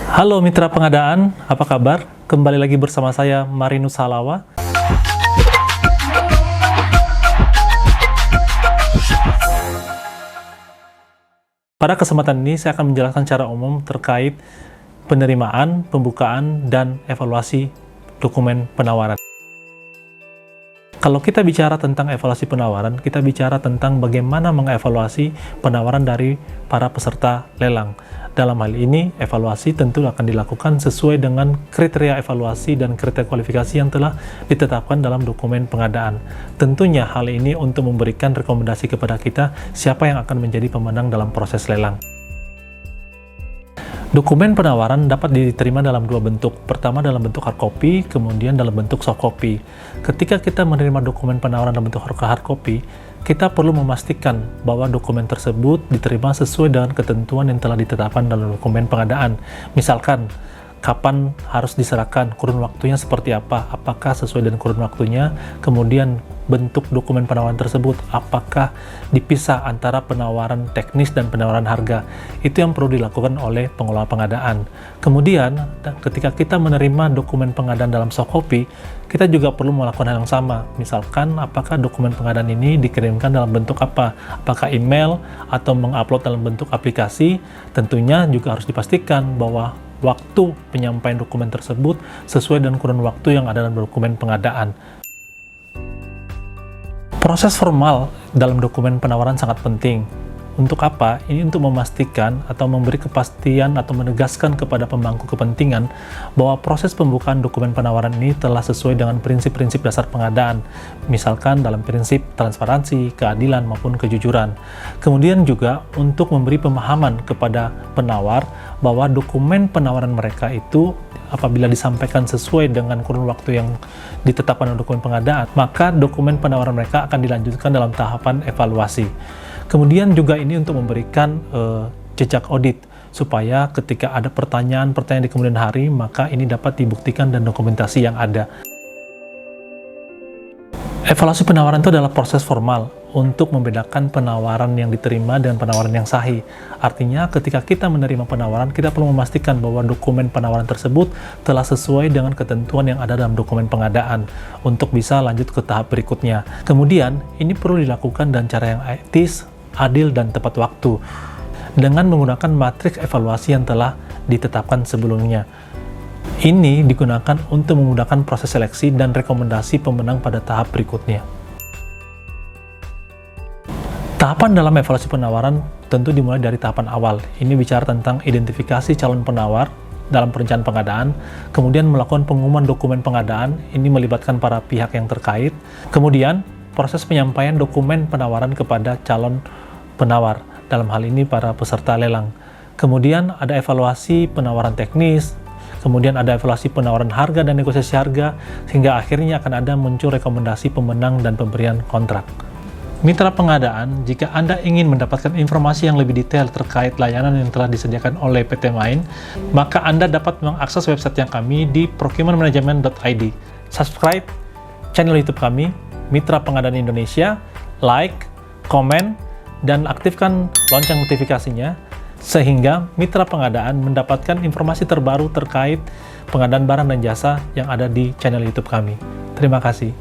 Halo mitra pengadaan, apa kabar? Kembali lagi bersama saya Marinus Salawa. Pada kesempatan ini saya akan menjelaskan secara umum terkait penerimaan, pembukaan, dan evaluasi dokumen penawaran. Kalau kita bicara tentang evaluasi penawaran, kita bicara tentang bagaimana mengevaluasi penawaran dari para peserta lelang. Dalam hal ini, evaluasi tentu akan dilakukan sesuai dengan kriteria evaluasi dan kriteria kualifikasi yang telah ditetapkan dalam dokumen pengadaan. Tentunya hal ini untuk memberikan rekomendasi kepada kita siapa yang akan menjadi pemenang dalam proses lelang. Dokumen penawaran dapat diterima dalam dua bentuk. Pertama dalam bentuk hard copy, kemudian dalam bentuk soft copy. Ketika kita menerima dokumen penawaran dalam bentuk hard copy, kita perlu memastikan bahwa dokumen tersebut diterima sesuai dengan ketentuan yang telah ditetapkan dalam dokumen pengadaan. Misalkan, kapan harus diserahkan, kurun waktunya seperti apa, apakah sesuai dengan kurun waktunya, kemudian bentuk dokumen penawaran tersebut, apakah dipisah antara penawaran teknis dan penawaran harga. Itu yang perlu dilakukan oleh pengelola pengadaan. Kemudian, ketika kita menerima dokumen pengadaan dalam soft copy, kita juga perlu melakukan hal yang sama. Misalkan, apakah dokumen pengadaan ini dikirimkan dalam bentuk apa? Apakah email atau mengupload dalam bentuk aplikasi? Tentunya juga harus dipastikan bahwa waktu penyampaian dokumen tersebut sesuai dengan kurun waktu yang ada dalam dokumen pengadaan. Proses formal dalam dokumen penawaran sangat penting. Untuk apa? Ini untuk memastikan atau memberi kepastian atau menegaskan kepada pemangku kepentingan bahwa proses pembukaan dokumen penawaran ini telah sesuai dengan prinsip-prinsip dasar pengadaan, misalkan dalam prinsip transparansi, keadilan, maupun kejujuran. Kemudian juga untuk memberi pemahaman kepada penawar bahwa dokumen penawaran mereka itu apabila disampaikan sesuai dengan kurun waktu yang ditetapkan dalam dokumen pengadaan, maka dokumen penawaran mereka akan dilanjutkan dalam tahapan evaluasi. Kemudian juga ini untuk memberikan jejak audit, supaya ketika ada pertanyaan-pertanyaan di kemudian hari, maka ini dapat dibuktikan dan dokumentasi yang ada. Evaluasi penawaran itu adalah proses formal untuk membedakan penawaran yang diterima dengan penawaran yang sahih. Artinya, ketika kita menerima penawaran, kita perlu memastikan bahwa dokumen penawaran tersebut telah sesuai dengan ketentuan yang ada dalam dokumen pengadaan untuk bisa lanjut ke tahap berikutnya. Kemudian, ini perlu dilakukan dengan cara yang etis, adil, dan tepat waktu dengan menggunakan matriks evaluasi yang telah ditetapkan sebelumnya. Ini digunakan untuk memudahkan proses seleksi dan rekomendasi pemenang pada tahap berikutnya. Tahapan dalam evaluasi penawaran tentu dimulai dari tahapan awal. Ini bicara tentang identifikasi calon penawar dalam perencanaan pengadaan, kemudian melakukan pengumuman dokumen pengadaan, ini melibatkan para pihak yang terkait, kemudian proses penyampaian dokumen penawaran kepada calon penawar, dalam hal ini para peserta lelang. Kemudian ada evaluasi penawaran teknis, kemudian ada evaluasi penawaran harga dan negosiasi harga, sehingga akhirnya akan ada muncul rekomendasi pemenang dan pemberian kontrak. Mitra pengadaan, jika Anda ingin mendapatkan informasi yang lebih detail terkait layanan yang telah disediakan oleh PT Main, maka Anda dapat mengakses website yang kami di procurementmanagement.id. Subscribe channel YouTube kami, Mitra Pengadaan Indonesia, like, komen, dan aktifkan lonceng notifikasinya, sehingga mitra pengadaan mendapatkan informasi terbaru terkait pengadaan barang dan jasa yang ada di channel YouTube kami. Terima kasih.